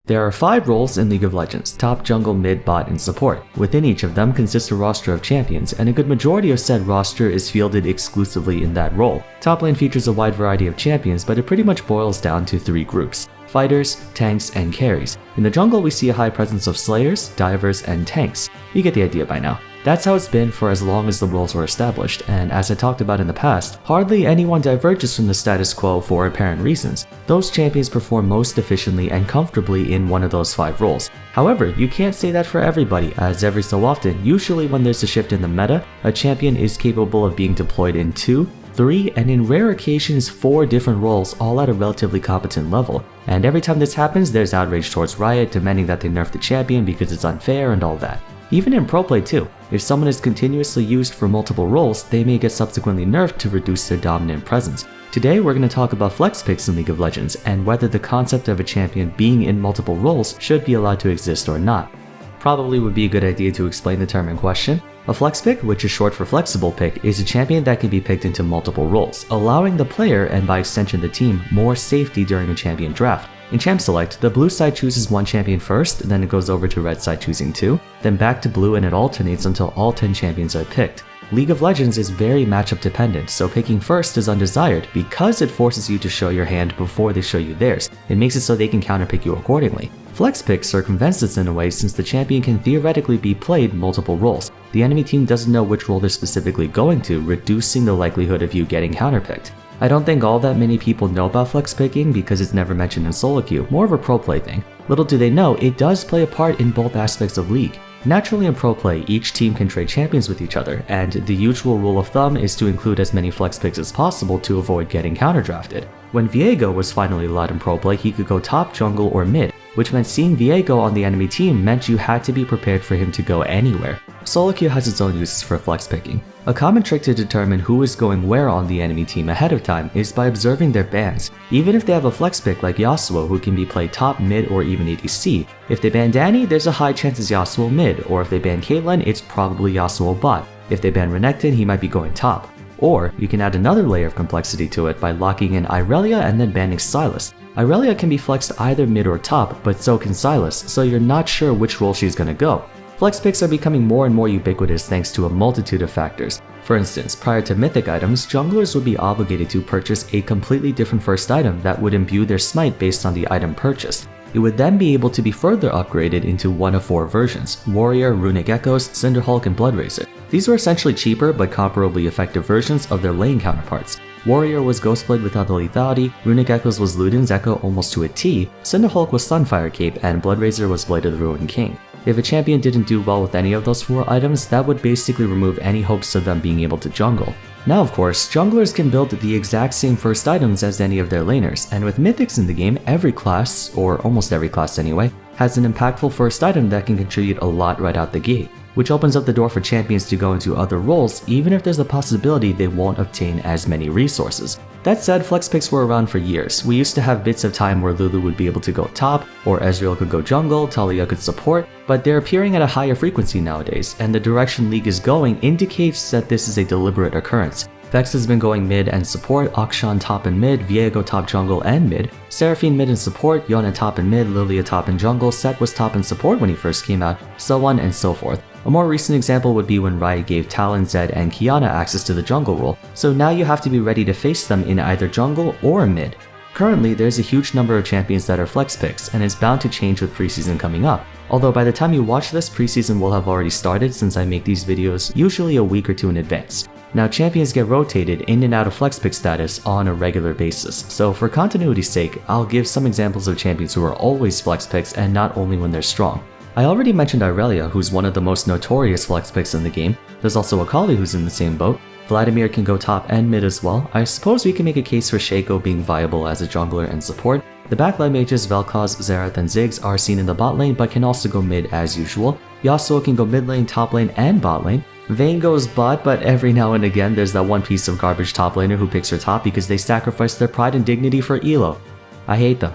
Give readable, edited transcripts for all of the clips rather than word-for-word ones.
There are 5 roles in League of Legends: top, jungle, mid, bot, and support. Within each of them consists a roster of champions, and a good majority of said roster is fielded exclusively in that role. Top lane features a wide variety of champions, but it pretty much boils down to 3 groups: fighters, tanks, and carries. In the jungle, we see a high presence of slayers, divers, and tanks. You get the idea by now. That's how it's been for as long as the roles were established, and as I talked about in the past, hardly anyone diverges from the status quo for apparent reasons. Those champions perform most efficiently and comfortably in one of those 5 roles. However, you can't say that for everybody, as every so often, usually when there's a shift in the meta, a champion is capable of being deployed in 2, 3, and in rare occasions 4 different roles, all at a relatively competent level. And every time this happens, there's outrage towards Riot demanding that they nerf the champion because it's unfair and all that. Even in pro play too, if someone is continuously used for multiple roles, they may get subsequently nerfed to reduce their dominant presence. Today we're going to talk about flex picks in League of Legends, and whether the concept of a champion being in multiple roles should be allowed to exist or not. Probably would be a good idea to explain the term in question. A flex pick, which is short for flexible pick, is a champion that can be picked into multiple roles, allowing the player, and by extension the team, more safety during a champion draft. In Champ Select, the blue side chooses one champion first, then it goes over to red side choosing 2, then back to blue, and it alternates until all 10 champions are picked. League of Legends is very matchup dependent, so picking first is undesired because it forces you to show your hand before they show you theirs. It makes it so they can counterpick you accordingly. Flex pick circumvents this in a way since the champion can theoretically be played multiple roles. The enemy team doesn't know which role they're specifically going to, reducing the likelihood of you getting counterpicked. I don't think all that many people know about flex picking because it's never mentioned in solo queue, more of a pro play thing. Little do they know, it does play a part in both aspects of League. Naturally in pro play, each team can trade champions with each other, and the usual rule of thumb is to include as many flex picks as possible to avoid getting counterdrafted. When Viego was finally allowed in pro play, he could go top, jungle, or mid, which meant seeing Viego on the enemy team meant you had to be prepared for him to go anywhere. Solo queue has its own uses for flex picking. A common trick to determine who is going where on the enemy team ahead of time is by observing their bans. Even if they have a flex pick like Yasuo who can be played top, mid, or even ADC, if they ban Danny, there's a high chance it's Yasuo mid, or if they ban Caitlyn, it's probably Yasuo bot. If they ban Renekton, he might be going top. Or, you can add another layer of complexity to it by locking in Irelia and then banning Sylas. Irelia can be flexed either mid or top, but so can Sylas, so you're not sure which role she's gonna go. Flex picks are becoming more and more ubiquitous thanks to a multitude of factors. For instance, prior to mythic items, junglers would be obligated to purchase a completely different first item that would imbue their smite based on the item purchased. It would then be able to be further upgraded into one of 4 versions: Warrior, Runic Echoes, Cinderhulk, and Bloodrazor. These were essentially cheaper but comparably effective versions of their lane counterparts. Warrior was Ghostblade without the lethality, Runic Echoes was Luden's Echo almost to a T, Cinderhulk was Sunfire Cape, and Bloodrazor was Blade of the Ruined King. If a champion didn't do well with any of those 4 items, that would basically remove any hopes of them being able to jungle. Now of course, junglers can build the exact same first items as any of their laners, and with mythics in the game, every class, or almost every class anyway, has an impactful first item that can contribute a lot right out the gate, which opens up the door for champions to go into other roles even if there's a possibility they won't obtain as many resources. That said, flex picks were around for years. We used to have bits of time where Lulu would be able to go top, or Ezreal could go jungle, Talia could support, but they're appearing at a higher frequency nowadays, and the direction League is going indicates that this is a deliberate occurrence. Vex has been going mid and support, Akshan top and mid, Viego top jungle and mid, Seraphine mid and support, Yone top and mid, Lilia top and jungle, Set was top and support when he first came out, so on and so forth. A more recent example would be when Riot gave Talon, Zed, and Qiyana access to the jungle role, so now you have to be ready to face them in either jungle or mid. Currently, there's a huge number of champions that are flex picks, and it's bound to change with preseason coming up. Although by the time you watch this, preseason will have already started since I make these videos usually a week or 2 in advance. Now champions get rotated in and out of flex pick status on a regular basis, so for continuity's sake, I'll give some examples of champions who are always flex picks and not only when they're strong. I already mentioned Irelia, who's one of the most notorious flex picks in the game. There's also Akali who's in the same boat. Vladimir can go top and mid as well. I suppose we can make a case for Shaco being viable as a jungler and support. The backline mages Vel'Koz, Xerath, and Ziggs are seen in the bot lane but can also go mid as usual. Yasuo can go mid lane, top lane, and bot lane. Vayne goes bot, but every now and again there's that one piece of garbage top laner who picks her top because they sacrifice their pride and dignity for elo. I hate them.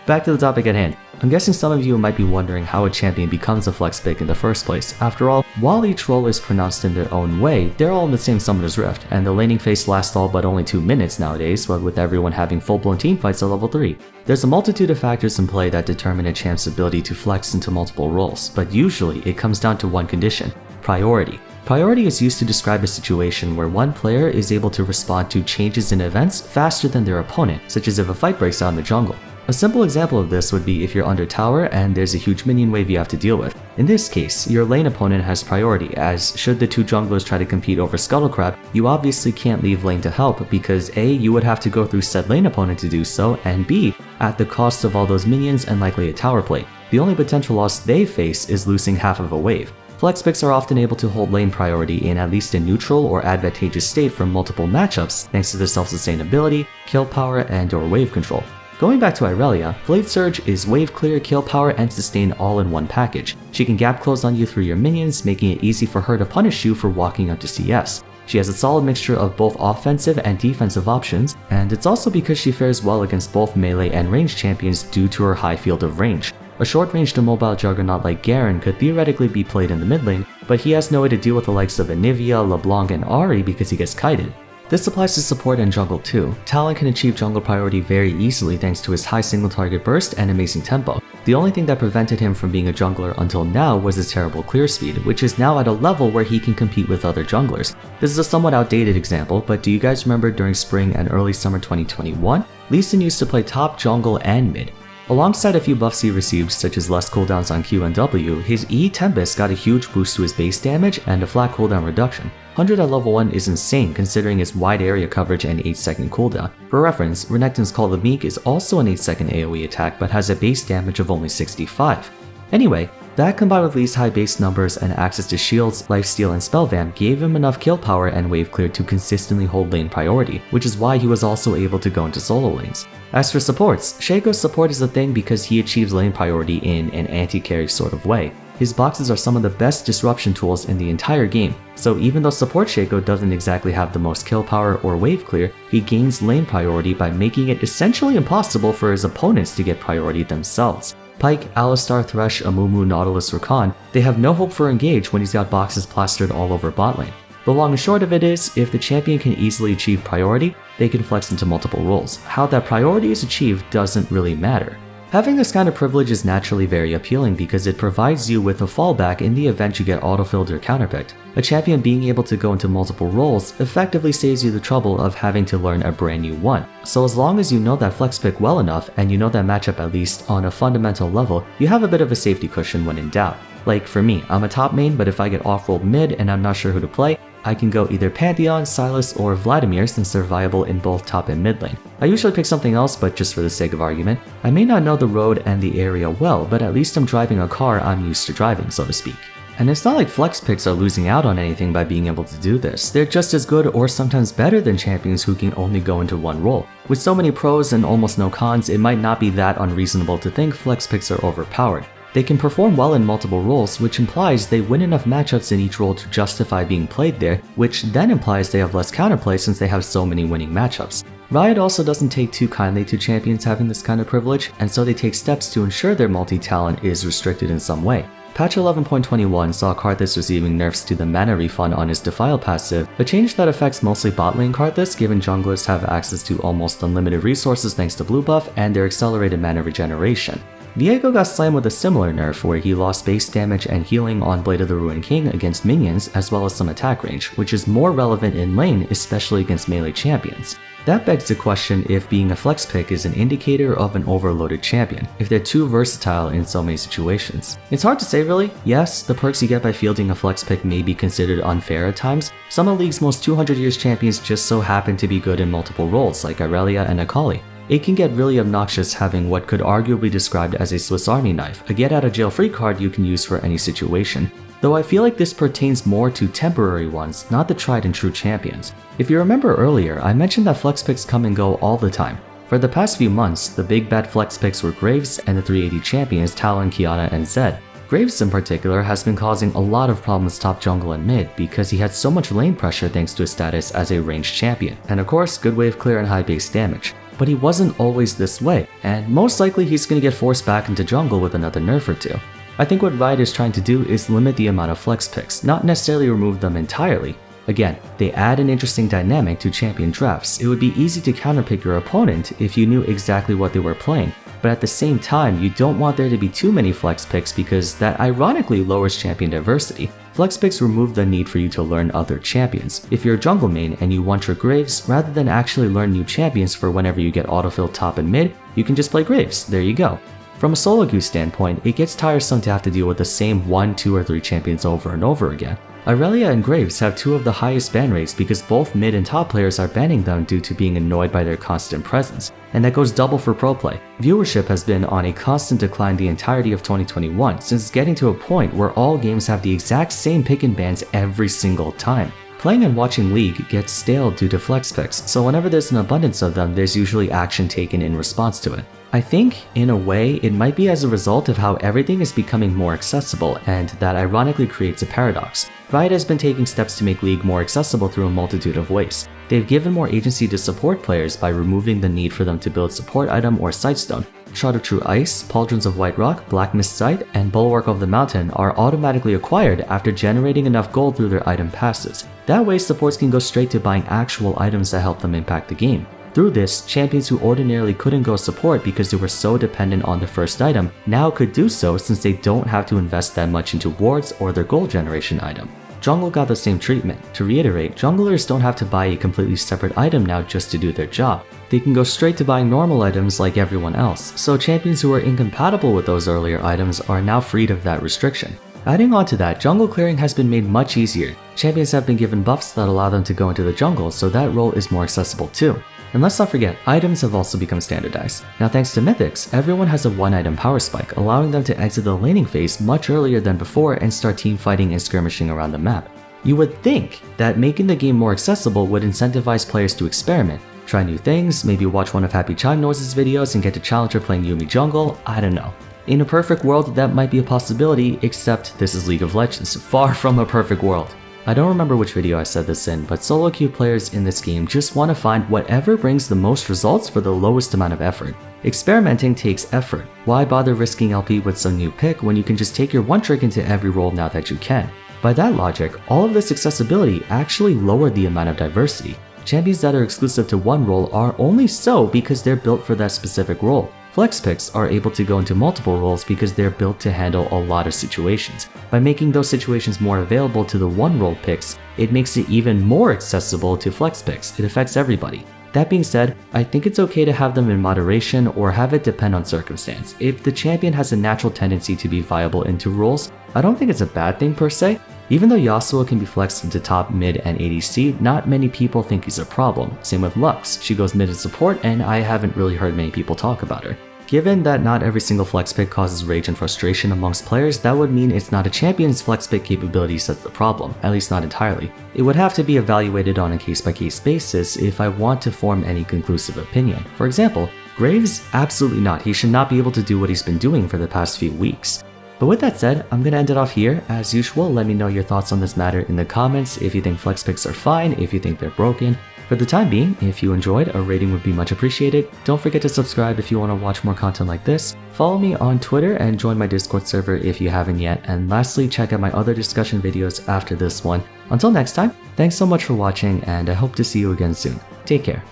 Back to the topic at hand. I'm guessing some of you might be wondering how a champion becomes a flex pick in the first place. After all, while each role is pronounced in their own way, they're all in the same Summoner's Rift, and the laning phase lasts all but only 2 minutes nowadays, but with everyone having full-blown teamfights at level 3. There's a multitude of factors in play that determine a champ's ability to flex into multiple roles, but usually it comes down to one condition: priority. Priority is used to describe a situation where one player is able to respond to changes in events faster than their opponent, such as if a fight breaks out in the jungle. A simple example of this would be if you're under tower and there's a huge minion wave you have to deal with. In this case, your lane opponent has priority, as should the two junglers try to compete over Scuttle Crab, you obviously can't leave lane to help because A, you would have to go through said lane opponent to do so, and B, at the cost of all those minions and likely a tower plate. The only potential loss they face is losing half of a wave. Flex picks are often able to hold lane priority in at least a neutral or advantageous state for multiple matchups thanks to their self-sustainability, kill power, and/or wave control. Going back to Irelia, Blade Surge is wave clear, kill power, and sustain all in one package. She can gap close on you through your minions, making it easy for her to punish you for walking up to CS. She has a solid mixture of both offensive and defensive options, and it's also because she fares well against both melee and ranged champions due to her high field of range. A short-ranged immobile juggernaut like Garen could theoretically be played in the mid lane, but he has no way to deal with the likes of Anivia, LeBlanc, and Ahri because he gets kited. This applies to support and jungle too. Talon can achieve jungle priority very easily thanks to his high single target burst and amazing tempo. The only thing that prevented him from being a jungler until now was his terrible clear speed, which is now at a level where he can compete with other junglers. This is a somewhat outdated example, but do you guys remember during spring and early summer 2021, Lee Sin used to play top, jungle, and mid. Alongside a few buffs he received, such as less cooldowns on Q and W, his E Tempest got a huge boost to his base damage and a flat cooldown reduction. 100 at level 1 is insane considering his wide area coverage and 8-second cooldown. For reference, Renekton's Call of Meek is also an 8-second AoE attack but has a base damage of only 65. Anyway, that combined with Lee's high base numbers and access to shields, lifesteal, and spell vamp gave him enough kill power and wave clear to consistently hold lane priority, which is why he was also able to go into solo lanes. As for supports, Shaco's support is a thing because he achieves lane priority in an anti-carry sort of way. His boxes are some of the best disruption tools in the entire game, so even though support Shaco doesn't exactly have the most kill power or wave clear, he gains lane priority by making it essentially impossible for his opponents to get priority themselves. Pyke, Alistar, Thresh, Amumu, Nautilus, or Khan, they have no hope for engage when he's got boxes plastered all over bot lane. The long and short of it is, if the champion can easily achieve priority, they can flex into multiple roles. How that priority is achieved doesn't really matter. Having this kind of privilege is naturally very appealing because it provides you with a fallback in the event you get autofilled or counterpicked. A champion being able to go into multiple roles effectively saves you the trouble of having to learn a brand new one. So as long as you know that flex pick well enough and you know that matchup at least on a fundamental level, you have a bit of a safety cushion when in doubt. Like for me, I'm a top main, but if I get off-rolled mid and I'm not sure who to play, I can go either Pantheon, Sylas, or Vladimir since they're viable in both top and mid lane. I usually pick something else, but just for the sake of argument, I may not know the road and the area well, but at least I'm driving a car I'm used to driving, so to speak. And it's not like flex picks are losing out on anything by being able to do this. They're just as good or sometimes better than champions who can only go into one role. With so many pros and almost no cons, it might not be that unreasonable to think flex picks are overpowered. They can perform well in multiple roles, which implies they win enough matchups in each role to justify being played there, which then implies they have less counterplay since they have so many winning matchups. Riot also doesn't take too kindly to champions having this kind of privilege, and so they take steps to ensure their multi-talent is restricted in some way. Patch 11.21 saw Karthus receiving nerfs to the mana refund on his Defile passive, a change that affects mostly bot lane Karthus given junglers have access to almost unlimited resources thanks to blue buff and their accelerated mana regeneration. Viego got slammed with a similar nerf where he lost base damage and healing on Blade of the Ruined King against minions as well as some attack range, which is more relevant in lane especially against melee champions. That begs the question if being a flex pick is an indicator of an overloaded champion, if they're too versatile in so many situations. It's hard to say really. Yes, the perks you get by fielding a flex pick may be considered unfair at times. Some of League's most 200 years champions just so happen to be good in multiple roles like Irelia and Akali. It can get really obnoxious having what could arguably be described as a Swiss Army knife, a get-out-of-jail-free card you can use for any situation. Though I feel like this pertains more to temporary ones, not the tried-and-true champions. If you remember earlier, I mentioned that flex picks come and go all the time. For the past few months, the big bad flex picks were Graves and the 380 champions Talon, Kiana, and Zed. Graves in particular has been causing a lot of problems top jungle and mid because he had so much lane pressure thanks to his status as a ranged champion, and of course good wave clear and high base damage. but he wasn't always this way, and most likely he's going to get forced back into jungle with another nerf or two. I think what Riot is trying to do is limit the amount of flex picks, not necessarily remove them entirely. Again, they add an interesting dynamic to champion drafts. It would be easy to counterpick your opponent if you knew exactly what they were playing, but at the same time, you don't want there to be too many flex picks because that ironically lowers champion diversity. Flex picks remove the need for you to learn other champions. If you're a jungle main and you want your Graves, rather than actually learn new champions for whenever you get autofilled top and mid, you can just play Graves, there you go. From a solo queue standpoint, it gets tiresome to have to deal with the same 1, 2, or 3 champions over and over again. Irelia and Graves have 2 of the highest ban rates because both mid and top players are banning them due to being annoyed by their constant presence, and that goes double for pro play. Viewership has been on a constant decline the entirety of 2021, since it's getting to a point where all games have the exact same pick and bans every single time. Playing and watching League gets stale due to flex picks, so whenever there's an abundance of them, there's usually action taken in response to it. I think, in a way, it might be as a result of how everything is becoming more accessible, and that ironically creates a paradox. Riot has been taking steps to make League more accessible through a multitude of ways. They've given more agency to support players by removing the need for them to build support item or sightstone. Shot of True Ice, Pauldrons of White Rock, Black Mist Sight, and Bulwark of the Mountain are automatically acquired after generating enough gold through their item passes. That way, supports can go straight to buying actual items that help them impact the game. Through this, champions who ordinarily couldn't go support because they were so dependent on the first item now could do so since they don't have to invest that much into wards or their gold generation item. Jungle got the same treatment. To reiterate, junglers don't have to buy a completely separate item now just to do their job. They can go straight to buying normal items like everyone else, so champions who are incompatible with those earlier items are now freed of that restriction. Adding on to that, jungle clearing has been made much easier. Champions have been given buffs that allow them to go into the jungle, so that role is more accessible too. And let's not forget, items have also become standardized. Now thanks to Mythics, everyone has a 1-item power spike, allowing them to exit the laning phase much earlier than before and start team fighting and skirmishing around the map. You would think that making the game more accessible would incentivize players to experiment, try new things, maybe watch one of Happy Chime Noise's videos and get to Challenger playing Yuumi jungle, I don't know. In a perfect world, that might be a possibility, except this is League of Legends, far from a perfect world. I don't remember which video I said this in, but solo queue players in this game just want to find whatever brings the most results for the lowest amount of effort. Experimenting takes effort. Why bother risking LP with some new pick when you can just take your one trick into every role now that you can? By that logic, all of this accessibility actually lowered the amount of diversity. Champions that are exclusive to one role are only so because they're built for that specific role. Flex picks are able to go into multiple roles because they're built to handle a lot of situations. By making those situations more available to the one-role picks, it makes it even more accessible to flex picks. It affects everybody. That being said, I think it's okay to have them in moderation or have it depend on circumstance. If the champion has a natural tendency to be viable in two roles, I don't think it's a bad thing per se. Even though Yasuo can be flexed into top, mid, and ADC, not many people think he's a problem. Same with Lux, she goes mid in support and I haven't really heard many people talk about her. Given that not every single flex pick causes rage and frustration amongst players, that would mean it's not a champion's flex pick capabilities that's the problem, at least not entirely. It would have to be evaluated on a case-by-case basis if I want to form any conclusive opinion. For example, Graves? Absolutely not, he should not be able to do what he's been doing for the past few weeks. But with that said, I'm gonna end it off here. As usual, let me know your thoughts on this matter in the comments, if you think flex picks are fine, if you think they're broken. For the time being, if you enjoyed, a rating would be much appreciated. Don't forget to subscribe if you want to watch more content like this. Follow me on Twitter and join my Discord server if you haven't yet. And lastly, check out my other discussion videos after this one. Until next time, thanks so much for watching and I hope to see you again soon. Take care.